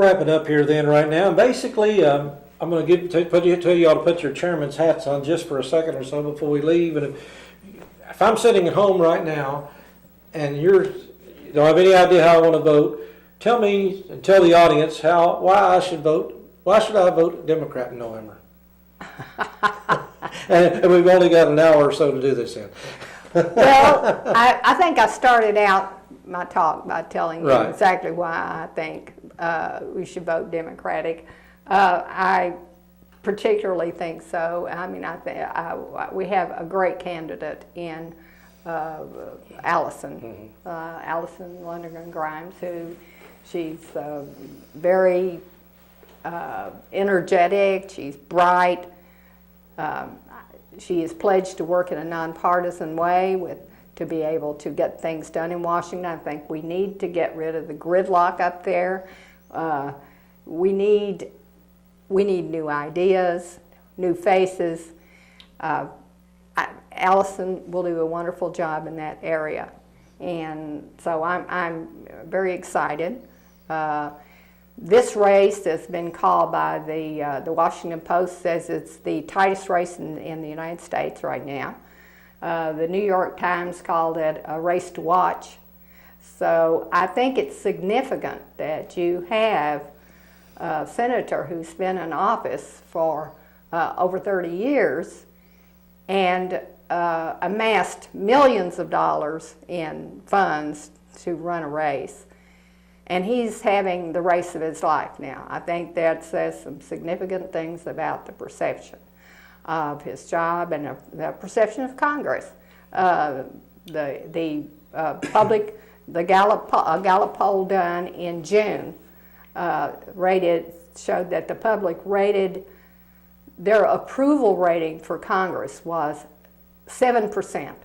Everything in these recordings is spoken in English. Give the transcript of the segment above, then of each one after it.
wrap it up here then right now. And basically, I'm going to tell you all to put your chairman's hats on just for a second or so before we leave. And if I'm sitting at home right now and you don't have any idea how I want to vote, tell me and tell the audience why I should vote. Why should I vote Democrat in November? and we've only got an hour or so to do this in. Well, I think I started out my talk by telling you exactly why I think we should vote Democratic. I particularly think so. I mean, we have a great candidate in Allison, Allison Lundergan Grimes, who she's very energetic. She's bright. She is pledged to work in a nonpartisan way to be able to get things done in Washington. I think we need to get rid of the gridlock up there. We need new ideas, new faces. Allison will do a wonderful job in that area, and so I'm very excited. This race has been called by the Washington Post, says it's the tightest race in the United States right now. The New York Times called it a race to watch. So I think it's significant that you have a senator who's been in office for over 30 years and amassed millions of dollars in funds to run a race. And he's having the race of his life now. I think that says some significant things about the perception of his job and the perception of Congress. The Gallup poll done in June showed that the public rated their approval rating for Congress was 7%.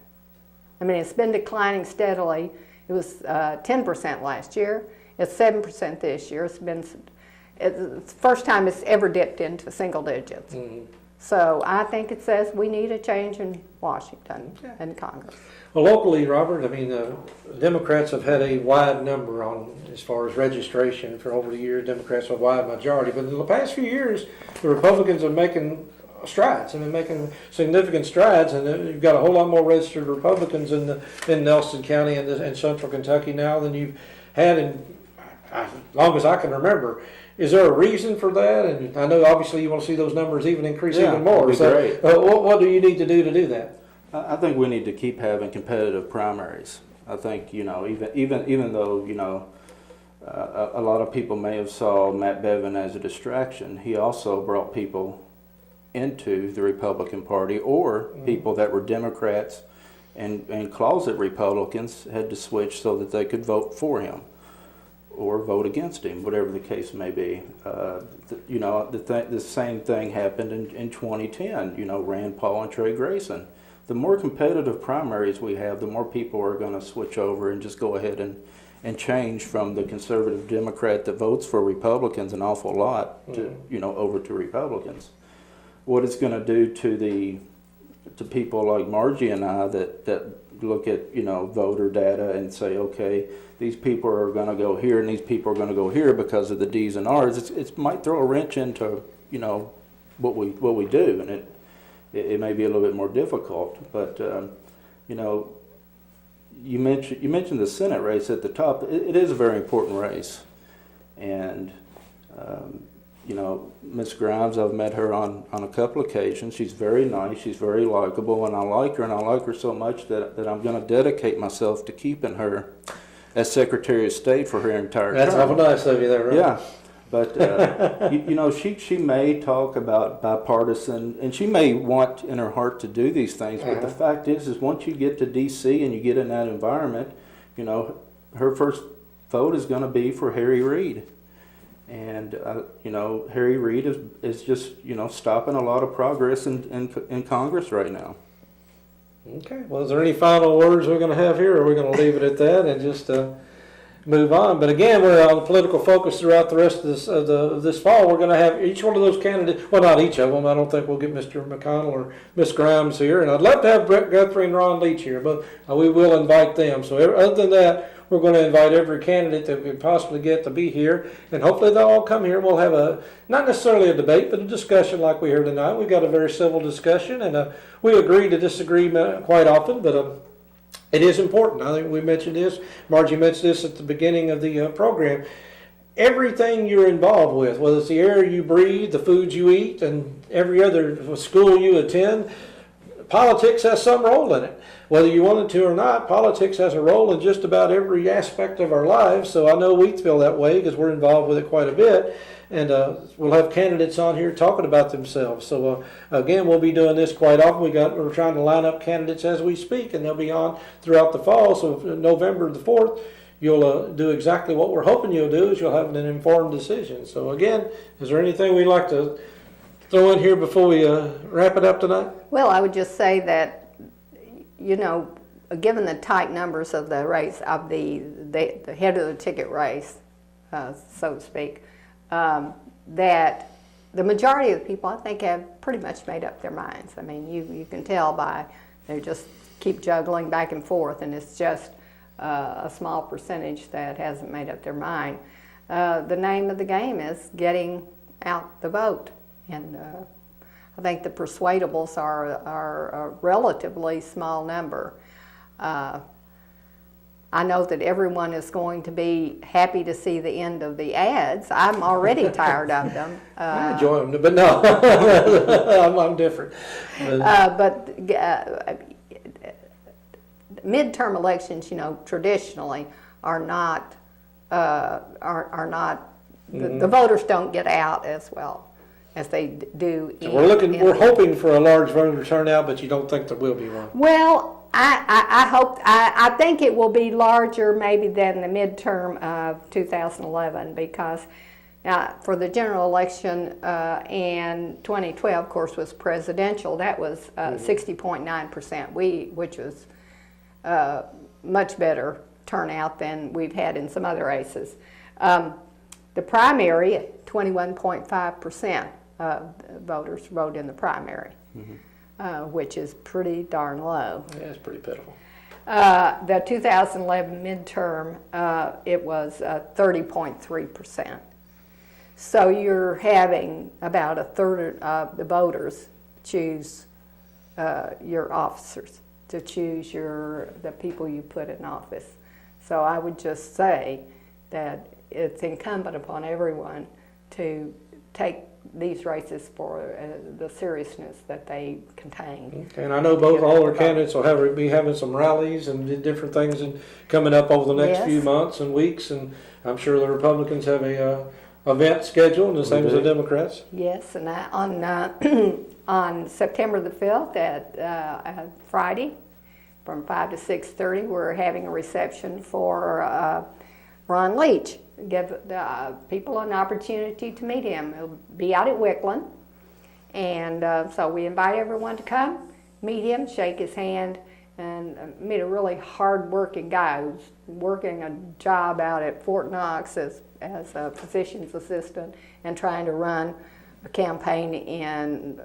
I mean, it's been declining steadily. It was 10% last year. It's 7% this year. It's the first time it's ever dipped into single digits. Mm-hmm. So I think it says we need a change in Washington and Congress. Well, locally, Robert, I mean, Democrats have had a wide number on as far as registration for over the years. Democrats have a wide majority, but in the past few years, the Republicans are making strides. I mean, making significant strides, and you've got a whole lot more registered Republicans in Nelson County and Central Kentucky now than you've had in as long as I can remember. Is there a reason for that? And I know obviously you want to see those numbers even increase even more. So great. What do you need to do that? I think we need to keep having competitive primaries. I think, even though, a lot of people may have saw Matt Bevin as a distraction, he also brought people into the Republican Party, or people that were Democrats and closet Republicans had to switch so that they could vote for him or vote against him, whatever the case may be. The same thing happened in 2010, Rand Paul and Trey Grayson. The more competitive primaries we have, the more people are going to switch over and just go ahead and change from the conservative Democrat that votes for Republicans an awful lot to, over to Republicans. What it's going to do to people like Margie and I that look at, voter data and say, okay, these people are going to go here and these people are going to go here because of the D's and R's. It might throw a wrench into, what we do, and it may be a little bit more difficult. But you mentioned the Senate race at the top. It is a very important race, and Ms. Grimes, I've met her on a couple occasions. She's very nice, she's very likable, and I like her so much that I'm going to dedicate myself to keeping her as Secretary of State for her entire term. That's awful nice of you there, right? Yeah, but she may talk about bipartisan, and she may want in her heart to do these things, but the fact is once you get to D.C. and you get in that environment, her first vote is going to be for Harry Reid. And, Harry Reid is just, stopping a lot of progress in Congress right now. Okay. Well, is there any final words we're going to have here, or are we going to leave it at that and just move on? But again, we're on political focus throughout the rest of this fall. We're going to have each one of those candidates, well, not each of them. I don't think we'll get Mr. McConnell or Ms. Grimes here. And I'd love to have Brett Guthrie and Ron Leach here, but we will invite them. So other than that, we're going to invite every candidate that we can possibly get to be here, and hopefully they'll all come here. We'll have not necessarily a debate, but a discussion like we heard tonight. We've got a very civil discussion, and we agree to disagree quite often, but it is important. I think we mentioned this. Margie mentioned this at the beginning of the program. Everything you're involved with, whether it's the air you breathe, the foods you eat, and every other school you attend, politics has some role in it. Whether you want it to or not, politics has a role in just about every aspect of our lives. So I know we feel that way because we're involved with it quite a bit. And we'll have candidates on here talking about themselves. So again, we'll be doing this quite often. We're trying to line up candidates as we speak, and they'll be on throughout the fall. So November the 4th, you'll do exactly what we're hoping you'll do, is you'll have an informed decision. So again, is there anything we'd like to throw in here before we wrap it up tonight? Well, I would just say that, you know, given the tight numbers of the race, of the head of the ticket race, so to speak, that the majority of the people, I think, have pretty much made up their minds. I mean, you can tell by, they just keep juggling back and forth, and it's just a small percentage that hasn't made up their mind. The name of the game is getting out the vote, and I think the persuadables are a relatively small number. I know that everyone is going to be happy to see the end of the ads. I'm already tired of them. I enjoy them, but no, I'm different. But midterm elections, you know, traditionally are not Mm-hmm. the voters don't get out as well as they do. So we're hoping for a large voter turnout, but you don't think there will be one? Well, I think it will be larger maybe than the midterm of 2011, because for the general election in 2012, of course, was presidential. That was 60.9%, which was much better turnout than we've had in some other races. The primary, 21.5% of voters vote in the primary. Mm-hmm. Which is pretty darn low. Yeah, it's pretty pitiful. The 2011 midterm, it was 30.3%. So you're having about a third of the voters choose your officers, to choose the people you put in office. So I would just say that it's incumbent upon everyone to take these races for the seriousness that they contain. Okay, and I know all our candidates will be having some rallies and different things coming up over the next few months and weeks, and I'm sure the Republicans have a event scheduled, the same as the Democrats. Yes, and on September the 5th at Friday, from 5 to 6:30, we're having a reception for Ron Leach. Give people an opportunity to meet him. He'll be out at Wickland, and so we invite everyone to come, meet him, shake his hand, and meet a really hard-working guy who's working a job out at Fort Knox as a physician's assistant and trying to run a campaign in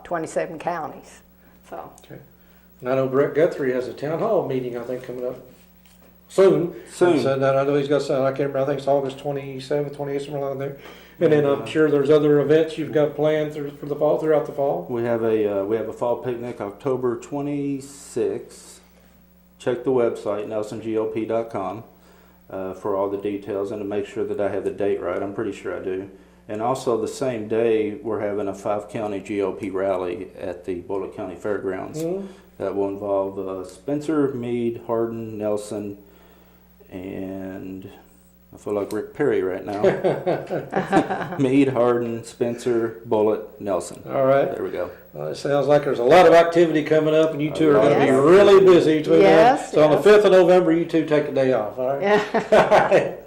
27 counties. So. Okay. And I know Brett Guthrie has a town hall meeting, I think, coming up soon. And I know he's got some, I can't remember, I think it's August 27th, 28th, somewhere around there. And then I'm sure there's other events you've got planned for the fall, throughout the fall. We have a fall picnic October 26th. Check the website, nelsongop.com, for all the details and to make sure that I have the date right. I'm pretty sure I do. And also the same day, we're having a 5-county GOP rally at the Bullitt County Fairgrounds. Mm-hmm. That will involve Spencer, Meade, Hardin, Nelson, and I feel like Rick Perry right now. Meade, Hardin, Spencer, Bullitt, Nelson. All right. There we go. Well, it sounds like there's a lot of activity coming up, and you two are going to be really busy between them. So on the 5th of November, you two take a day off, all right?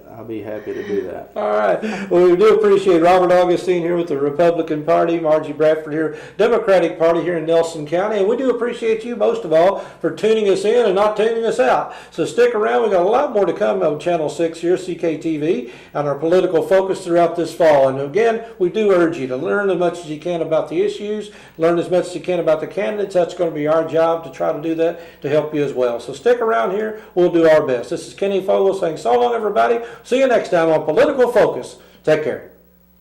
I I'll be happy to do that. All right. Well, we do appreciate Robert Augustine here with the Republican Party, Margie Bradford here, Democratic Party here in Nelson County, and we do appreciate you most of all for tuning us in and not tuning us out. So stick around. We got a lot more to come on Channel 6 here, CKTV, and our political focus throughout this fall. And again, we do urge you to learn as much as you can about the issues, learn as much as you can about the candidates. That's going to be our job to try to do that to help you as well. So stick around here. We'll do our best. This is Kenny Fogel saying so long, everybody. See you next time on Political Focus. Take care.